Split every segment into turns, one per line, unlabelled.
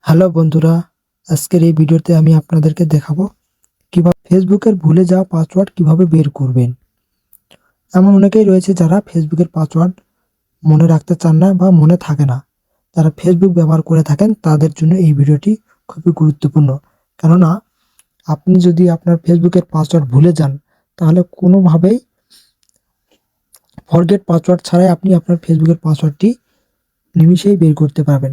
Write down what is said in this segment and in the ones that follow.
Hello বন্ধুরা, আজকের এই ভিডিওতে আমি আপনাদেরকে দেখাবো কিভাবে ফেসবুকের ভুলে যাওয়া পাসওয়ার্ড কিভাবে বের করবেন। এমন অনেকেই রয়েছে যারা ফেসবুকের পাসওয়ার্ড মনে রাখতে চান না বা মনে থাকে না। যারা ফেসবুক ব্যবহার করে থাকেন তাদের জন্য এই ভিডিওটি খুবই গুরুত্বপূর্ণ। কেননা আপনি যদি আপনার ফেসবুকের পাসওয়ার্ড ভুলে যান তাহলে কোনোভাবেই ফরগেট পাসওয়ার্ড ছাড়াই আপনি আপনার ফেসবুকের পাসওয়ার্ডটি নিমিষেই বের করতে পারবেন।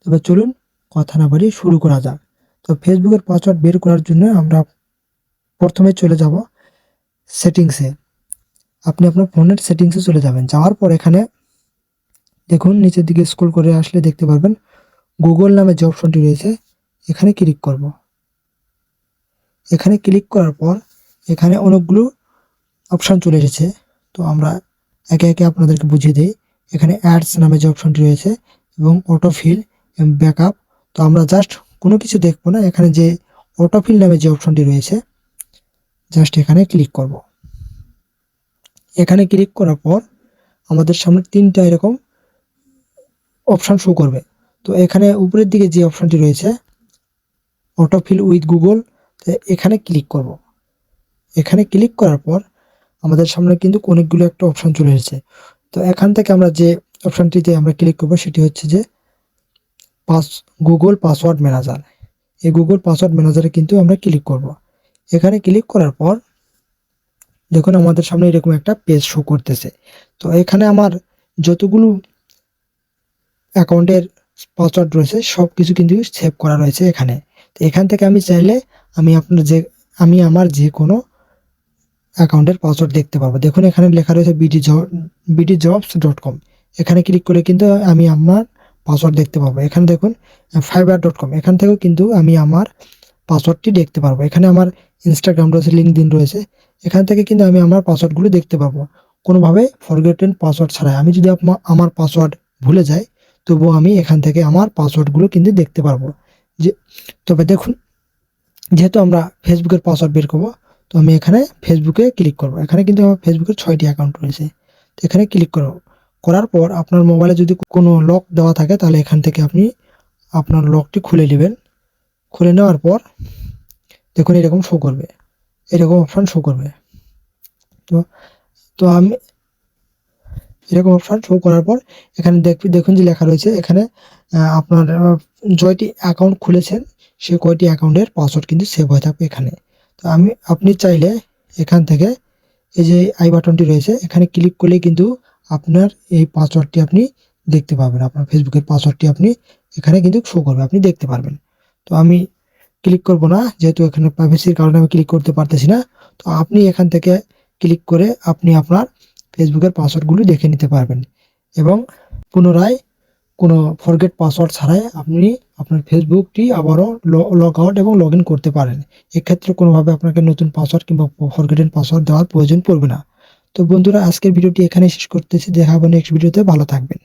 তবে চলুন কথা না বাড়িয়ে শুরু করা যাক। তো ফেসবুকের পাসওয়ার্ড বের করার জন্য আমরা প্রথমে চলে যাব সেটিংসে। আপনি আপনার ফোনের সেটিংসে চলে যাবেন। যাওয়ার পর এখানে দেখুন নিচের দিকে স্ক্রল করে আসলে দেখতে পারবেন গুগল নামে যে অপশনটি রয়েছে এখানে ক্লিক করব। এখানে ক্লিক করার পর এখানে অনেকগুলো অপশন চলে এসেছে। তো আমরা একে একে আপনাদেরকে বুঝিয়ে দিই। এখানে অ্যাডস নামে যে অপশনটি রয়েছে এবং অটোফিল এবং ব্যাকআপ। তো আমরা জাস্ট কোনো কিছু দেখবো না, এখানে যে অটোফিল নামে যে অপশনটি রয়েছে জাস্ট এখানে ক্লিক করব। এখানে ক্লিক করার পর আমাদের সামনে তিনটা এরকম অপশন শো করবে। তো এখানে উপরের দিকে যে অপশনটি রয়েছে অটোফিল উইথ গুগল, তো এখানে ক্লিক করব। এখানে ক্লিক করার পর আমাদের সামনে কিন্তু অনেকগুলো একটা অপশন চলে এসেছে। তো এখান থেকে আমরা যে অপশনটিতে আমরা ক্লিক করব সেটি হচ্ছে যে গুগল পাসওয়ার্ড ম্যানেজার। এই গুগল পাসওয়ার্ড ম্যানেজারে কিন্তু আমরা ক্লিক করব। এখানে ক্লিক করার পর দেখুন আমাদের সামনে এরকম একটা পেজ শো করতেছে। তো এখানে আমার যতগুলো অ্যাকাউন্টের পাসওয়ার্ড রয়েছে সব কিছু কিন্তু সেভ করা রয়েছে এখানে। তো এখান থেকে আমি চাইলে আমি আমার যে কোনো অ্যাকাউন্টের পাসওয়ার্ড দেখতে পারবো। দেখুন এখানে লেখা রয়েছে bdjobs.com। এখানে ক্লিক করে কিন্তু আমি আমার পাসওয়ার্ড দেখতে পাবো। এখানে দেখুন fiverr.com, এখান থেকেও কিন্তু আমি আমার পাসওয়ার্ডটি দেখতে পারবো। এখানে আমার ইনস্টাগ্রাম রয়েছে, লিঙ্কডইন রয়েছে, এখান থেকে কিন্তু আমি আমার পাসওয়ার্ডগুলো দেখতে পারবো কোনোভাবে ফরগেটেন পাসওয়ার্ড ছাড়াই। আমি যদি আমার পাসওয়ার্ড ভুলে যাই তবুও আমি এখান থেকে আমার পাসওয়ার্ডগুলো কিন্তু দেখতে পারবো। যে তবে দেখুন যেহেতু আমরা ফেসবুকের পাসওয়ার্ড বের করবো, তো আমি এখানে ফেসবুকে ক্লিক করব। এখানে কিন্তু আমার ফেসবুকের 6টি অ্যাকাউন্ট রয়েছে। তো এখানে ক্লিক করার পর আপনার মোবাইলে যদি কোনো লক দেওয়া থাকে তাহলে এখান থেকে আপনি আপনার লকটি খুলে নেবেন। খুলে নেওয়ার পর দেখুন এরকম শো করবে, এরকম অপশন শো করবে। তো তো আমি এরকম অপশন শো করার পর এখানে দেখুন যে লেখা রয়েছে এখানে আপনার জয়টি অ্যাকাউন্ট খুলেছেন সে কয়টি অ্যাকাউন্টের পাসওয়ার্ড কিন্তু সেভ হয়ে থাকবে এখানে। তো আপনি চাইলে এখান থেকে এই যে আই বাটনটি রয়েছে এখানে ক্লিক করলে কিন্তু আপনার এই পাসওয়ার্ডটি আপনি দেখতে পাবেন। আপনার ফেসবুকের পাসওয়ার্ডটি আপনি এখানে কিন্তু শো করবে, আপনি দেখতে পারবেন। তো আমি ক্লিক করব না, যেহেতু এখানে প্রাইভেসির কারণে আমি ক্লিক করতে পারতেছি না। তো আপনি এখান থেকে ক্লিক করে আপনি আপনার ফেসবুকের পাসওয়ার্ডগুলো দেখে নিতে পারবেন এবং পুনরায় কোনো ফরগেট পাসওয়ার্ড ছাড়াই আপনি আপনার ফেসবুকটি আবারও লগ আউট এবং লগ ইন করতে পারেন। এক্ষেত্রে কোনোভাবে আপনাকে নতুন পাসওয়ার্ড কিংবা ফরগেটেন পাসওয়ার্ড দেওয়ার প্রয়োজন পড়বে না। তো বন্ধুরা আজকের ভিডিওটি এখানে শেষ করতেছি। দেখা হবে নেক্সট ভিডিওতে। ভালো থাকবেন।